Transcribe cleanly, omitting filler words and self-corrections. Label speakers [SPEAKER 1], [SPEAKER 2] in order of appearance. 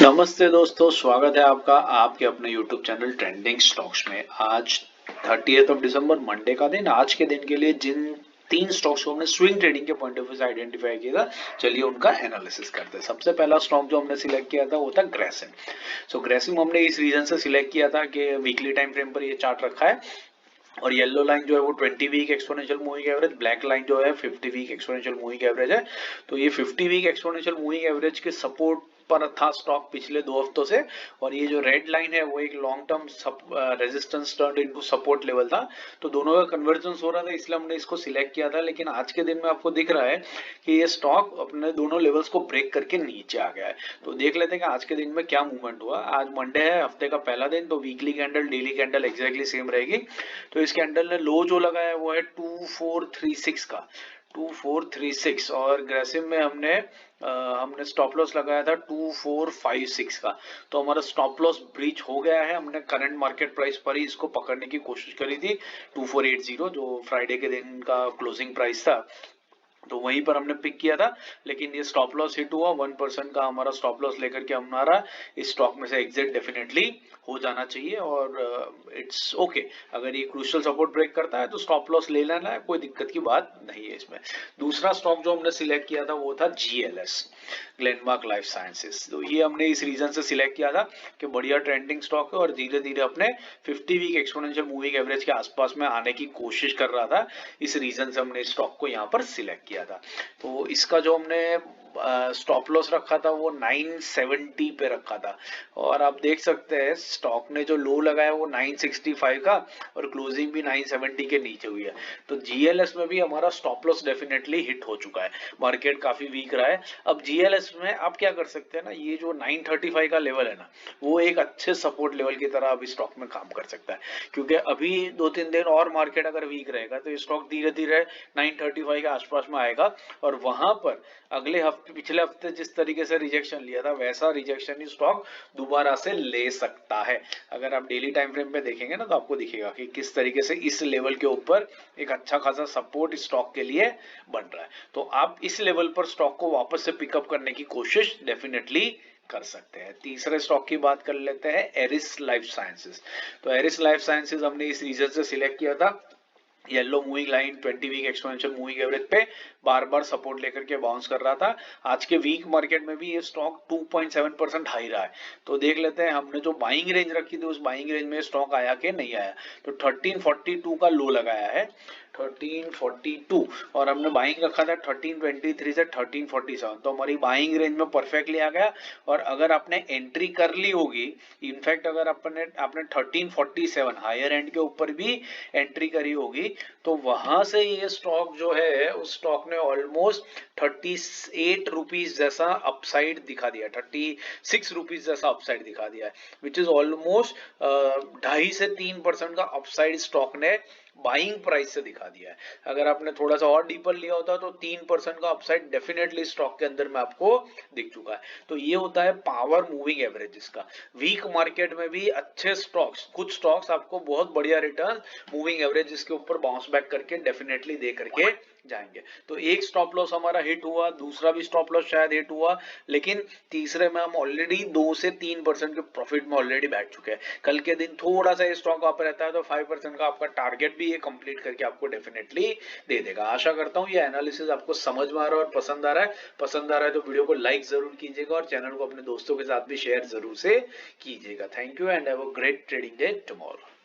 [SPEAKER 1] नमस्ते दोस्तों, स्वागत है आपका आपके अपने YouTube चैनल ट्रेंडिंग स्टॉक्स में। आज 30 दिसंबर मंडे का दिन। आज के दिन के लिए जिन तीन स्टॉक्स को हमने स्विंग ट्रेडिंग के पॉइंट ऑफ व्यू से आइडेंटिफाई किया था, चलिए उनका एनालिसिस करते हैं। सबसे पहला स्टॉक जो हमने सिलेक्ट किया था वो था ग्रेसिम। ग्रेसिम हमने इस रीजन से सिलेक्ट किया था कि वीकली टाइम फ्रेम पर ये चार्ट रखा है और येलो लाइन जो है वो 20 week exponential moving average, black line जो है 50 वीक एक्सपोनेंशियल मूविंग एवरेज है। तो ये 50 वीक एक्सपोनेंशियल मूविंग एवरेज के सपोर्ट पर था स्टॉक पिछले 2 हफ्तों से, और ये जो रेड लाइन है वो एक long term resistance turn into support level था। तो दोनों का कन्वर्जेंस हो रहा था, इसलिए हमने इसको सिलेक्ट किया था। लेकिन आज के दिन में आपको दिख रहा है कि ये स्टॉक अपने दोनों लेवल्स को ब्रेक करके नीचे आ गया है। तो देख लेते हैं कि आज के दिन में क्या मूवमेंट हुआ। आज मंडे है, हफ्ते का पहला दिन, तो weekly candle daily candle exactly same रहेगी। तो इस कैंडल ने लो जो लगाया है वो है 2436 का, 2436। और ग्रेसिम में हमने स्टॉप लॉस लगाया था 2456 का। तो हमारा स्टॉप लॉस ब्रीच हो गया है। हमने करंट मार्केट प्राइस पर ही इसको पकड़ने की कोशिश करी थी, 2480 जो फ्राइडे के दिन का क्लोजिंग प्राइस था, तो वहीं पर हमने पिक किया था। लेकिन ये स्टॉप लॉस हिट हुआ, 1% का हमारा स्टॉप लॉस लेकर के हमारा इस स्टॉक में से एग्जिट डेफिनेटली हो जाना चाहिए। और इट्स ओके, अगर ये क्रूशियल सपोर्ट ब्रेक करता है तो स्टॉप लॉस ले लेना है, कोई दिक्कत की बात नहीं है इसमें। दूसरा स्टॉक जो हमने सिलेक्ट किया था वो था GLS, ग्लेनमार्क लाइफ साइंसेस। तो ये हमने इस रीजन से सिलेक्ट किया था कि बढ़िया ट्रेंडिंग स्टॉक है और धीरे धीरे अपने 50 वीक एक्सपोनेंशियल मूविंग एवरेज के आसपास में आने की कोशिश कर रहा था। इस रीजन से हमने स्टॉक को यहाँ पर सिलेक्ट किया था। तो इसका जो हमने स्टॉप लॉस रखा था वो 970 पे रखा था, और आप देख सकते हैं स्टॉक ने जो लो लगाया वो 965 का, और क्लोजिंग भी 970 के नीचे हुई है। तो GLS में भी हमारा स्टॉप लॉस डेफिनेटली हिट हो चुका है। मार्केट काफी वीक रहा है। अब GLS में आप क्या कर सकते हैं ना, ये जो 935 का लेवल है ना, वो एक अच्छे सपोर्ट लेवल की तरह अभी स्टॉक में काम कर सकता है। क्योंकि अभी 2-3 दिन और मार्केट अगर वीक रहेगा तो स्टॉक धीरे धीरे 935 के आसपास में आएगा, और वहां पर अगले हफ्ते, पिछले हफ्ते जिस तरीके से रिजेक्शन लिया था वैसा रिजेक्शन ही स्टॉक दोबारा से ले सकता है। अगर आप डेली टाइम फ्रेम पे देखेंगे ना तो आपको दिखेगा कि किस तरीके से इस लेवल के ऊपर एक अच्छा खासा सपोर्ट स्टॉक के लिए बन रहा है। तो आप इस लेवल पर स्टॉक को वापस से पिकअप करने की कोशिश डेफिनेटली कर सकते हैं। तीसरे स्टॉक की बात कर लेते हैं, एरिस लाइफ साइंसेस। तो एरिस लाइफ साइंसेस हमने इस रीजन से सिलेक्ट किया था, yellow moving line 20 week exponential moving average पे बार बार सपोर्ट लेकर के बाउंस कर रहा था। आज के वीक मार्केट में भी ये स्टॉक 2.7% हाई रहा है। तो देख लेते हैं हमने जो बाइंग रेंज रखी थी उस बाइंग रेंज में स्टॉक आया कि नहीं आया। तो 1342 का लो लगाया है, 1342, और हमने बाइंग रखा था 1323 से 1347। तो हमारी बाइंग रेंज में परफेक्टली आ गया। और अगर आपने एंट्री कर ली होगी, इनफैक्ट अगर आपने 1347 हायर एंड के ऊपर भी एंट्री करी होगी, तो वहां से ये स्टॉक जो है उस स्टॉक ने ऑलमोस्ट 38 रुपीज जैसा अपसाइड दिखा दिया, 36 रुपीज जैसा अपसाइड दिखा दिया है, विच इज ऑलमोस्ट 2.5 से 3% का अपसाइड स्टॉक ने बाइंग प्राइस से दिखा दिया है। अगर आपने थोड़ा सा और डीपर लिया होता तो 3% का अपसाइड डेफिनेटली स्टॉक के अंदर में आपको दिख चुका है। तो ये होता है पावर मूविंग एवरेजेस का। वीक मार्केट में भी अच्छे स्टॉक्स, कुछ स्टॉक्स आपको बहुत बढ़िया रिटर्न मूविंग एवरेज इसके ऊपर बाउंस बैक करके डेफिनेटली दे करके जाएंगे। तो एक स्टॉप लॉस हमारा हिट हुआ, दूसरा भी स्टॉप लॉस शायद हिट हुआ, लेकिन तीसरे में हम ऑलरेडी 2 से 3% के प्रॉफिट में ऑलरेडी बैठ चुके हैं। कल के दिन थोड़ा सा स्टॉक आप रहता है तो 5% का आपका टारगेट भी ये कंप्लीट करके आपको डेफिनेटली दे देगा। आशा करता हूँ ये एनालिसिस आपको समझ में आ रहा है और पसंद आ रहा है। पसंद आ रहा है तो वीडियो को लाइक जरूर कीजिएगा और चैनल को अपने दोस्तों के साथ भी शेयर जरूर से कीजिएगा। Thank you and have a great trading day tomorrow.